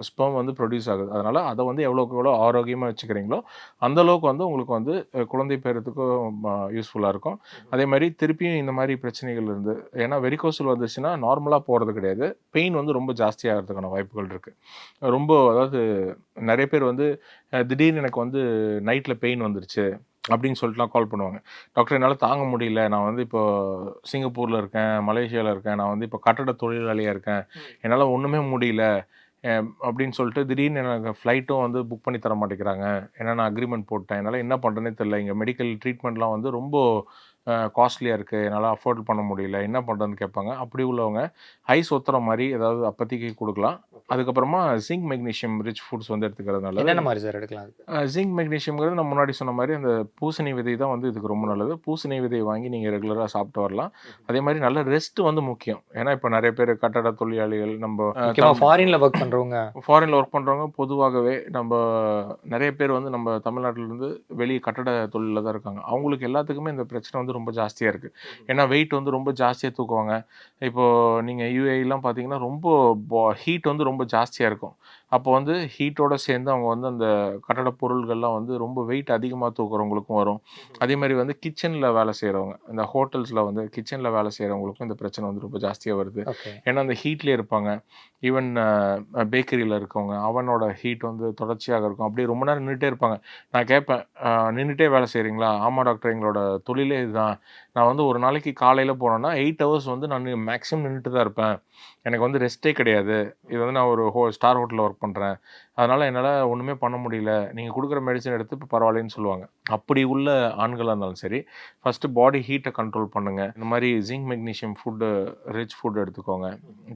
ஸ்பெர்ம் வந்து ப்ரொடியூஸ் ஆகுது. அதனால் அதை வந்து எவ்வளோக்கு எவ்வளோ ஆரோக்கியமாக வச்சுக்கிறீங்களோ அந்தளவுக்கு வந்து உங்களுக்கு வந்து குழந்தை பெறத்துக்கும் யூஸ்ஃபுல்லாக இருக்கும். அதே மாதிரி திருப்பியும் இந்த மாதிரி பிரச்சனைகள் இருந்து, ஏன்னா வெரிகோசில் வந்துச்சுன்னா நார்மலாக போகிறது கிடையாது, பெயின் வந்து ரொம்ப ஜாஸ்தியாகிறதுக்கான வாய்ப்புகள் இருக்குது. ரொம்ப அதாவது நிறைய பேர் வந்து திடீர்னு எனக்கு வந்து நைட்டில் பெயின் வந்துருச்சு அப்படின்னு சொல்லிட்டுலாம் கால் பண்ணுவாங்க. டாக்டர் என்னால் தாங்க முடியல, நான் வந்து இப்போ சிங்கப்பூரில் இருக்கேன், மலேசியாவில் இருக்கேன், நான் வந்து இப்போ கட்டட தொழிலாளியாக இருக்கேன், என்னால் ஒன்றுமே முடியல அப்படின்னு சொல்லிட்டு திடீர்னு எனக்கு ஃப்ளைட்டும் வந்து புக் பண்ணி தர மாட்டேங்கிறாங்க, ஏன்னா நான் அக்ரிமெண்ட் போட்டேன், என்னால் என்ன பண்ணுறேனே தெரியல, இங்கே மெடிக்கல் ட்ரீட்மெண்ட்லாம் வந்து ரொம்ப காஸ்ட்லியாக இருக்குது, என்னால் அஃபோர்ட் பண்ண முடியல, என்ன பண்ணுறதுன்னு கேட்பாங்க. அப்படி உள்ளவங்க ஐஸ் ஒத்துற மாதிரி ஏதாவது அப்போதைக்கு கொடுக்கலாம். அதுக்கப்புறமா ஜிங்க் மெக்னீஷியம் ரிச் ஃபுட்ஸ் வந்து எடுத்துக்கிறதுனால என்னென்ன மாதிரி சார் எடுக்கலாம்? ஜிங்க் மெக்னீஷியம்ங்கிறது நான் முன்னாடி சொன்ன மாதிரி அந்த பூசணி விதை தான் வந்து இதுக்கு ரொம்ப நல்லது. பூசணி விதையை வாங்கி நீங்கள் ரெகுலராக சாப்பிட்டு வரலாம். அதே மாதிரி நல்ல ரெஸ்ட் வந்து முக்கியம். ஏன்னா இப்போ நிறைய பேர் கட்டட தொழிலாளிகள், நம்ம ஃபாரினில் ஒர்க் பண்ணுறவங்க பொதுவாகவே நம்ம நிறைய பேர் வந்து நம்ம தமிழ்நாட்டிலேருந்து வெளியே கட்டட தொழிலில் தான் இருக்காங்க. அவங்களுக்கு எல்லாத்துக்குமே இந்த பிரச்சனை வந்து ரொம்ப ஜாஸ்தியாக இருக்குது. ஏன்னா வெயிட் வந்து ரொம்ப ஜாஸ்தியாக தூக்குவாங்க. இப்போது நீங்கள் யூஏலாம் பார்த்தீங்கன்னா ரொம்ப ஹீட் வந்து ரொம்ப ஜாஸ்தியாக இருக்கும். அப்போ வந்து ஹீட்டோடு சேர்ந்து அவங்க வந்து அந்த கட்டட பொருள்கள்லாம் வந்து ரொம்ப வெயிட் அதிகமாக தூக்குறவங்களுக்கும் வரும். அதே மாதிரி வந்து கிச்சனில் வேலை செய்கிறவங்க, இந்த ஹோட்டல்ஸில் வந்து கிச்சனில் வேலை செய்கிறவங்களுக்கும் இந்த பிரச்சனை வந்து ரொம்ப ஜாஸ்தியாக வருது. ஏன்னா அந்த ஹீட்லேயே இருப்பாங்க. ஈவன் பேக்கரியில் இருக்கவங்க, அவனோட ஹீட் வந்து தொடர்ச்சியாக இருக்கும். அப்படியே ரொம்ப நேரம் நின்றுட்டே இருப்பாங்க. நான் கேட்பேன், நின்றுட்டே வேலை செய்கிறீங்களா? ஆமாம் டாக்டர், எங்களோட தொழிலே இதுதான். நான் வந்து ஒரு நாளைக்கு காலையில் போனேன்னா 8 ஹவர்ஸ் வந்து நான் மேக்ஸிமம் நின்றுட்டு தான் இருப்பேன். எனக்கு வந்து ரெஸ்ட்டே கிடையாது. இது வந்து நான் ஒரு ஸ்டார் ஹோட்டலில் ஒர்க் பண்ணுறேன். அதனால் என்னால் ஒன்றுமே பண்ண முடியல. நீங்கள் கொடுக்குற மெடிசன் எடுத்து இப்போ பரவாயில்லன்னு சொல்லுவாங்க. அப்படி உள்ள ஆண்களா இருந்தாலும் சரி, ஃபர்ஸ்ட்டு பாடி ஹீட்ட கண்ட்ரோல் பண்ணுங்க. இந்த மாரி zinc, magnesium food, rich food எடுத்துக்கோங்க.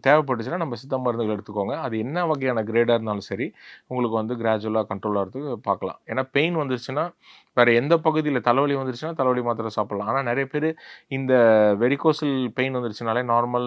தேவைப்பட்டுச்சுன்னா நம்ம சித்த மருந்துகள் எடுத்துக்கோங்க. அது என்ன வகையான கிரேடா இருந்தாலும் சரி, உங்களுக்கு வந்து கிராஜுவலா கண்ட்ரோல் ஆகுறதுக்கு பார்க்கலாம். ஏன்னா பெயின் வந்துருச்சுன்னா, வேற எந்த பகுதியில தலைவலி வந்துருச்சுன்னா, தலைவலி மாத்திரை சாப்பிடலாம். ஆனா நெறைய பேரு இந்த வெரிகோசல் பெயின் வந்துருச்சுனாலே நார்மல்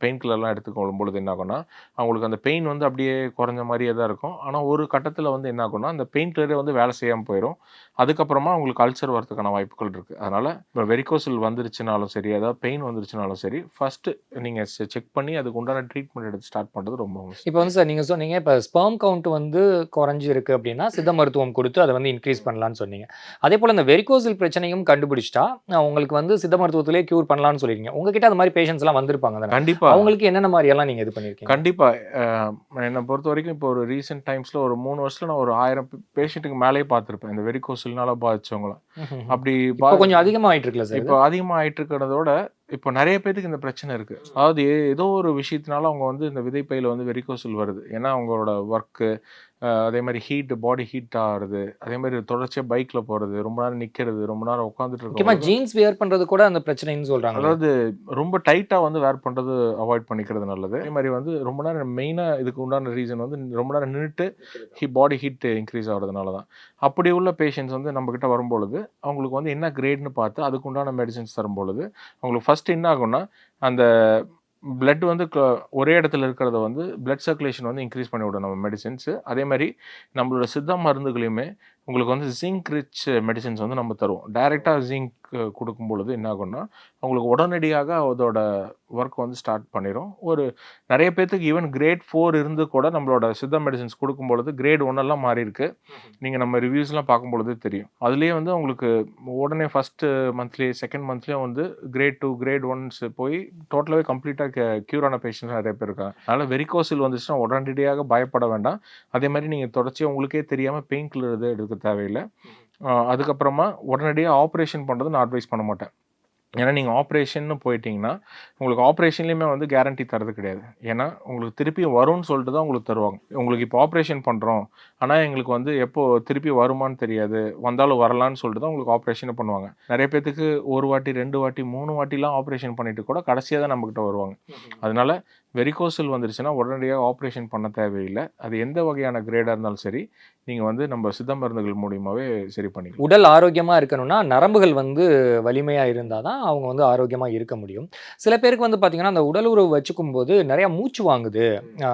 பெயின் கில்லர்லாம் எடுத்துக்கொள்ளும் பொழுது என்ன ஆகும்னா, அவங்களுக்கு அந்த பெயின் வந்து அப்படியே குறைஞ்ச மாரியே தான் இருக்கும். ஆனா ஒரு கட்டத்தில வந்து என்ன ஆகும்னா, அந்த பெயின் கில்லரே வந்து வேலை செய்யாம போயிரும். அதுக்கப்புறமா உங்களுக்கு அல்சர் வரதுக்கான வாய்ப்புகள் இருக்கு. அதனால இப்போ வெரிகோசல் வந்துருச்சுனாலும் சரி, அதாவது பெயின் வந்துருச்சுனாலும் சரி, ஃபர்ஸ்ட்டு நீங்க செக் பண்ணி அதுக்கு உண்டான ட்ரீட்மெண்ட் எடுத்து ஸ்டார்ட் பண்றது ரொம்ப அவசியம். இப்போ வந்து சார் நீங்க சொன்னீங்க, இப்ப ஸ்பெர்ம் கவுண்ட் வந்து குறைஞ்சிருக்கு அப்படின்னா, சித்த மருத்துவம் குடுத்து அத வந்து இன்கிரீஸ் பண்ணலான்னு சொன்னீங்க. அதேபோல இந்த வெரிகோசல் பிரச்சனையும் கண்டுபிடிச்சுட்டா, உங்களுக்கு வந்து சித்த மருத்துவத்திலேயே கியூர் பண்ணலான்னு சொல்லியிருக்கீங்க. உங்ககிட்ட அந்த மாரி பேஷண்ட்ஸ்லாம் வந்திருப்பாங்க தானே? கண்டிப்பா, அவங்களுக்கு என்னென்ன மாரியெல்லாம் நீங்க இது பண்ணியிருக்கீங்க? கண்டிப்பா. அ என்ன பொறுத்தவரைக்கும் இப்போ ஒரு ரீசென்ட் டைம்ஸ்ல ஒரு 3 வருஷத்துல நான் ஒரு 1000 பேஷண்ட்டுக்கு மேலயே பார்த்துருப்பேன். இந்த வெரிகோசல்னால பாதிச்சவங்கள. ம்ஹ்ஹ்ம். அப்படி இப்போ கொஞ்சம் அதிகமா ஆயிட்டு இருக்குல்ல சார் இப்போ இது? அதிகமா ஆயிட்டு இருக்கிறதோட, இப்போ நெறைய பேத்துக்கு இந்த பிரச்சனை இருக்கு. அதாவது ஏதோ ஒரு விஷயத்தினால அவங்க வந்து இந்த விதைப்பையில வந்து வெரிகோசல் வருது. ஏன்னா அவங்களோட ஒர்க்கு, அதே மாரி பாடி ஹீட் ஆகுறது, அதே மாரி தொடர்ச்சியா பைக்ல போறது, ரொம்ப நேரம் நிக்கிறது, ரொம்ப நேரம் உட்காந்துட்டு இருக்கும் முக்கியமா பொழுது ஜீன்ஸ் வியர் பண்றது கூட அந்த பிரச்சனைன்னு சொல்றாங்களே? அதாவது ரொம்ப டைட்டா வந்து வேர் பண்றது அவாய்ட் பண்ணிக்கிறது நல்லது. அதே மாரி வந்து ரொம்ப நேரம் மெயினா இதுக்கு உண்டான ரீசன் வந்து ரொம்ப நேரம் நின்னுட்டு பாடி ஹீட் இன்கிரீஸ் ஆகுறதுனால தான். அப்படி உள்ள பேஷண்ட்ஸ் வந்து நம்மகிட்ட வரும்பொழுது, அவங்களுக்கு வந்து என்ன கிரேட்ன்னு பார்த்து அதுக்கு உண்டான மெடிசின்ஸ் தரும்பொழுது, அவங்களுக்கு ஃபர்ஸ்ட் என்ன ஆகும்னா, அந்த பிளட் வந்து ஒரே இடத்துல இருக்கிறத வந்து பிளட் சர்க்குலேஷன் வந்து இன்க்ரீஸ் பண்ணிவிடும் நம்ம மெடிசின்ஸ். அதே மாரி நம்மளோட சித்தா மருந்துகளையுமே உங்களுக்கு வந்து ஜிங்க் ரிச் மெடிசின்ஸ் வந்து நம்ம தருவோம். டைரக்ட்டா ஜிங்க் குடுக்கும் பொழுது என்ன ஆகும்னா, அவங்களுக்கு உடனடியாக அதோட ஒர்க் வந்து ஸ்டார்ட் பண்ணிரும். நெறைய பேத்துக்கு ஈவன் கிரேட் 4 இருந்து கூட நம்மளோட சித்தா மெடிசின்ஸ் குடுக்கும்பொழுது கிரேட் 1 எல்லாம் மாறியிருக்கு. நீங்க நம்ம ரிவ்யூஸ்லாம் பார்க்கும்பொழுது தெரியும். அதிலேயே வந்து உங்களுக்கு உடனே ஃபர்ஸ்ட் மந்த்லி, செகண்ட் மந்த்லயே வந்து கிரேட் 2, கிரேட் 1ஸ் போய் டோட்டலாவே கம்ப்ளீட்டா கியூர் ஆன பேஷண்ட்ஸ் நெறைய பேர் இருக்காங்க. அதனால வெரிகோசில் வந்துச்சுன்னா உடனடியாக பயப்பட வேண்டாம். அதே மாரி நீங்க தொடர்ச்சியா உங்களுக்கே தெரியாம பெயின் கில்லர் எதுவும் எடுக்க தேவையில்ல. அதுக்கப்புறமா உடனடியா ஆப்பரேஷன் பண்றது நான் அட்வைஸ் பண்ண மாட்டேன். ஏன்னா நீங்க ஆப்பரேஷன்னு போயிட்டீங்கன்னா, உங்களுக்கு ஆப்பரேஷன்லயுமே வந்து கேரண்டி தர்றது கிடையாது. ஏன்னா, உங்களுக்கு திருப்பி வரும்ன்னு சொல்லிட்டு தான் உங்களுக்கு தருவாங்க. உங்களுக்கு இப்போ ஆப்பரேஷன் பண்றோம். ஆனா, எங்களுக்கு வந்து எப்போ திருப்பி வருமான்னு தெரியாது. வந்தாலும் வரலான்னு சொல்லிட்டு தான் உங்களுக்கு ஆப்பரேஷனே பண்ணுவாங்க. நெறைய பேத்துக்கு 1 வாட்டி, 2 வாட்டி, 3 வாட்டிலாம் ஆப்பரேஷன் பண்ணிட்டு கூட கடைசியா தான் நம்மகிட்ட வருவாங்க. அதனால வெரிகோசல் வந்துருச்சுன்னா உடனடியா ஆப்பரேஷன் பண்ண தேவையில்ல. அது எந்த வகையான கிரேடா இருந்தாலும் சரி, நீங்க வந்து நம்ம சித்த மருந்துகள் மூலியமாவே சரி பண்ணிக்கலாம். உடல் ஆரோக்கியமா இருக்கணும்னா, நரம்புகள் வந்து வலிமையா இருந்தா தான் அவங்க வந்து ஆரோக்கியமா இருக்க முடியும். சில பேருக்கு வந்து பார்த்தீங்கன்னா, அந்த உடல் உறவு வச்சுக்கும்போது நெறைய மூச்சு வாங்குது. ஆ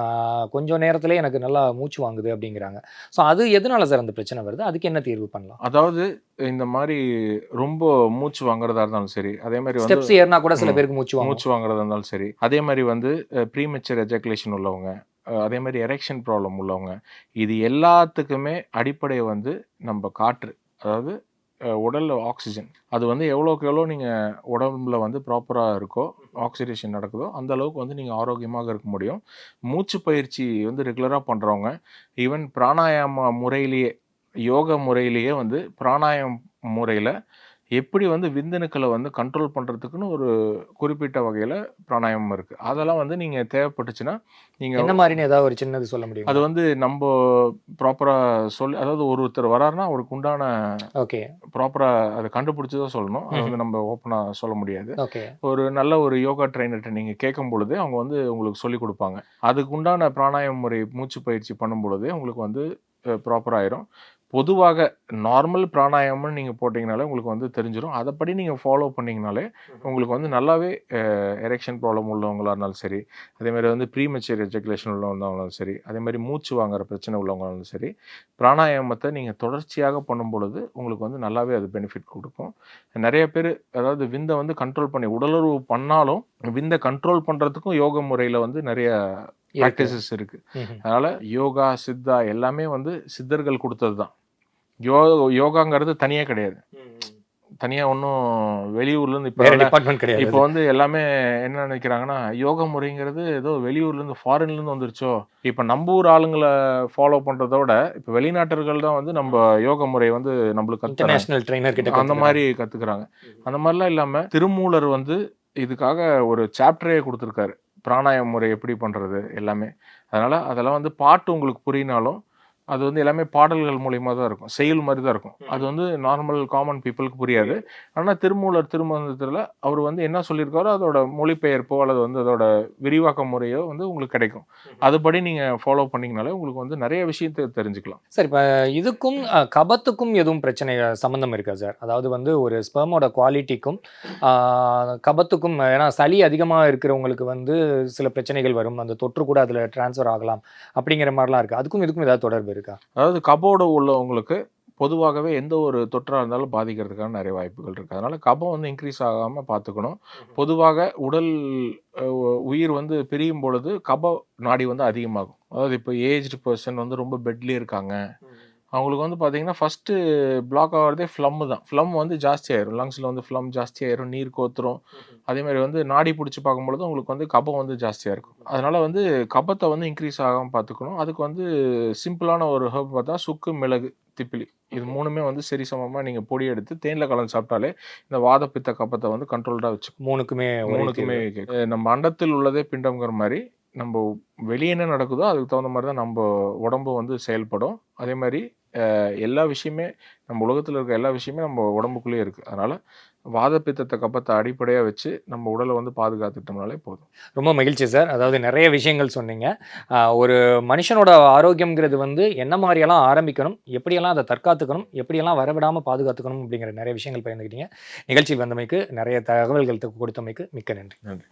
கொஞ்சம் நேரத்திலேயே எனக்கு நல்லா மூச்சு வாங்குது அப்படிங்கிறாங்க. ஸோ அது எதனால சார் அந்த பிரச்சனை வருது? அதுக்கு என்ன தீர்வு பண்ணலாம்? அதாவது இந்த மாரி ரொம்ப மூச்சு வாங்குறதா இருந்தாலும் சரி, அதே மாரி வந்து ஸ்டெப்ஸ் ஏறுனா கூட சில ம். பேருக்கு மூச்சு வாங்கும். மூச்சு வாங்குறதா இருந்தாலும் சரி, அதே மாரி வந்து ப்ரீமெச்சூர் எஜாகுலேஷன் உள்ளவங்க, அதே மாரி எரெக்ஷன் ப்ராப்ளம் உள்ளவங்க, இது எல்லாத்துக்குமே அடிப்படை வந்து நம்ப காற்று. அதாவது உடல்ல ஆக்ஸிஜன். அது வந்து எவ்வளோக்கு எவ்வளோ நீங்க உடம்புல வந்து ப்ராப்பரா இருக்கோ, ஆக்ஸிடேஷன் நடக்குதோ, அந்த அளவுக்கு வந்து நீங்க ஆரோக்கியமாக இருக்க முடியும். மூச்சு பயிற்சி வந்து ரெகுலரா பண்றவங்க, ஈவன் பிராணாயாம முறையிலேயே, யோக முறையிலேயே வந்து பிராணாயாமம் முறையில எப்படி வந்து விந்தணுக்கள வந்து கண்ட்ரோல் பண்றதுக்குன்னு ஒரு குறிப்பிட்ட வகையில பிராணாயாமம் இருக்கு. அதெல்லாம் வந்து நீங்க தேவைப்பட்டுச்சுன்னா, நீங்க என்ன மாரின்னு ஏதாவது ஒரு சின்னது சொல்ல அது முடியுங்களா? வந்து நம்ப ப்ராப்பரா அதாவது ஒருத்தர் வராருன்னா, அவருக்கு உண்டான ஓகே, ப்ராப்பரா அத கண்டுபிடிச்சு தான் சொல்லணும். அத வந்து நம்ம ஓப்பனா சொல்ல முடியாது. ஓகே. ஒரு யோகா ட்ரெய்னர்ட்ட நீங்க கேட்கும்பொழுது, அவங்க வந்து உங்களுக்கு சொல்லிக் குடுப்பாங்க. அதுக்கு உண்டான பிராணாயாம முறை மூச்சு பயிற்சி பண்ணும்பொழுதே உங்களுக்கு வந்து ப்ராப்பரா ஆயிரும். பொதுவாக நார்மல் பிராணாயாமம்னு நீங்க போட்டீங்கனாலே உங்களுக்கு வந்து தெரிஞ்சிரும். அதப்படி நீங்க ஃபாலோ பண்ணீங்கனாலே, உங்களுக்கு வந்து நல்லாவே எரெக்ஷன் ப்ராப்ளம் உள்ளவங்களா இருந்தாலும் சரி, அதேமாரி வந்து ப்ரீமெச்சூர் எஜாகுலேஷன் உள்ளவங்களாலும் சரி, அதேமாரி மூச்சு வாங்குற பிரச்சனை உள்ளவங்களாலும் சரி, பிராணாயாமத்த நீங்க தொடர்ச்சியாக பண்ணும்பொழுது, உங்களுக்கு வந்து நல்லாவே அது பெனிஃபிட் குடுக்கும். நெறைய பேரு அதாவது விந்த வந்து கண்ட்ரோல் பண்ணி உடலுறவு பண்ணாலும், விந்த கண்ட்ரோல் பண்றதுக்கும் யோக முறையில வந்து நெறைய இருக்கு. பிராக்டிஸஸ் இருக்கு. ம்ஹ்ம். அதனால யோகா, சித்தா எல்லாமே வந்து சித்தர்கள் குடுத்தது தான். யோகாங்கிறது தனியா கிடையாது. தனியா ஒண்ணும் வெளியூர்லேருந்து வேற டிபார்ட்மெண்ட் கிடையாது இப்போ அது. வந்து எல்லாமே என்ன நெனைக்கிறாங்கன்னா, யோக முறைங்கிறது ஏதோ வெளியூர்லேருந்து ஃபாரின்லேருந்து வந்துருச்சோ! இப்ப நம்ப ஊர் ஆளுங்கள ஃபாலோ பண்றத விட, இப்ப வெளிநாட்டர்கள் தான் வந்து நம்ப யோக முறைய வந்து நம்பளுக்கு கத்து தராங்க. இன்டர்நேஷனல் ட்ரெய்னர் கிட்ட அந்த கத்துக்கிறாங்க. மாரி கத்துக்கிறாங்க. அந்த மாரிலாம் இல்லாம, திருமூலர் வந்து இதுக்காக ஒரு சாப்டரே குடுத்துருக்காரு. பிராணாயாம முறை எப்படி பண்றது எல்லாமே. அதனால அதெல்லாம் வந்து பாட்டு உங்களுக்கு புரியினாலும், அது வந்து எல்லாமே பாடல்கள் மூலியமா தான் இருக்கும். செய்யுள் மாரி தான் இருக்கும். அது வந்து நார்மல் காமன் பீப்பிளுக்கு புரியாது. ஆனா திருமூலர் திருமந்திரத்துல அவர் வந்து என்ன சொல்லியிருக்காரோ அதோட மொழிபெயர்ப்போ அல்லது வந்து அதோட விரிவாக்க முறையோ வந்து உங்களுக்கு கிடைக்கும். அதுபடி நீங்க ஃபாலோ பண்ணீங்கனாலே உங்களுக்கு வந்து நெறைய விஷயத்த தெரிஞ்சுக்கலாம். சார் இப்ப இதுக்கும் கபத்துக்கும் எதுவும் பிரச்சனை சம்மந்தம் இருக்கா சார்? அதாவது வந்து ஒரு ஸ்பெர்மோட குவாலிட்டிக்கும் ஆ கபத்துக்கும் ஏன்னா சளி அதிகமா இருக்கிறவங்களுக்கு வந்து சில பிரச்சனைகள் வரும். அந்த தொற்று கூட அதில ட்ரான்ஸ்ஃபர் ஆகலாம். அப்படிங்கிற மாரிலாம் இருக்கு. அதுக்கும் இதுக்கும் ஏதாவது தொடர்பு இருக்கா? அதாவது கபோர்டு உள்ளவங்களுக்கு பொதுவாகவே எந்த ஒரு தொற்றா இருந்தாலும் பாதிக்கிறதுக்கான நெறைய வாய்ப்புகள் இருக்கு. அதனால கபம் வந்து இன்க்ரீஸ் ஆகாம பார்த்துக்கணும். பொதுவாக உடல் உயிர் வந்து பிரியும் பொழுது கப நாடி வந்து அதிகமாகும். அதாவது இப்போ ஏஜ்டு பெர்சன் வந்து ரொம்ப பெட்லயே இருக்காங்க. அவங்களுக்கு வந்து பார்த்தீங்கன்னா, ஃபர்ஸ்ட்டு பிளாக் ஆகுறதே ஃப்ளம்மு தான். ஃப்ளம் வந்து ஜாஸ்தியாயிரும். லங்ஸ்ல வந்து ஃப்ளம் ஜாஸ்தியாயிரும். நீர் கோத்துரும். அதேமாரி வந்து நாடி புடிச்சு பார்க்கும்பொழுது உங்களுக்கு வந்து கபம் வந்து ஜாஸ்தியா இருக்கும். அதனால வந்து கபத்த வந்து இன்க்ரீஸ் ஆகாம பார்த்துக்கணும். அதுக்கு வந்து சிம்பிளான ஒரு ஹெர்ப் பார்த்தா சுக்கு, மிளகு, திப்பிலி. இது 3மே வந்து சரிசமமா நீங்க பொடி எடுத்து தேன்ல கலந்து சாப்பிட்டாலே, இந்த வாத, பித்த, கபத்த வந்து கண்ட்ரோல்டா வச்சுக்கும். 3க்குமே ஒரே 3க்குமே தீர்வு. கேக்கும். நம்ம அண்டத்தில் உள்ளதே பிண்டம்ங்கிற மாரி, நம்ப வெளிய என்ன நடக்குதோ அதுக்கு தகுந்த மாரி தான் நம்ப உடம்பு வந்து செயல்படும். அதேமாரி எல்லா விஷயமே நம்ம உலகத்துல இருக்க எல்லா விஷயமே நம்ம உடம்புக்குள்ளேயே இருக்கு. அதனால வாத, பித்தத்த, கபத்த அடிப்படையா வச்சு நம்ம உடல வந்து பாதுகாத்துட்டோம்னாலே போதும். ரொம்ப மகிழ்ச்சி சார். அதாவது நெறைய விஷயங்கள் சொன்னீங்க. ஒரு மனுஷனோட ஆரோக்கியம்ங்கிறது வந்து என்ன மாரியெல்லாம் ஆரம்பிக்கணும், எப்படியெல்லாம் அத தற்காத்துக்கணும், எப்படியெல்லாம் வரவிடாம பாதுகாத்துக்கணும் அப்படிங்கிற நெறைய விஷயங்கள் பகிர்ந்துக்கிட்டீங்க. நிகழ்ச்சியில் வந்தமைக்கு, நெறைய தகவல்கள் கொடுத்தமைக்கு மிக்க நன்றி. நன்றி.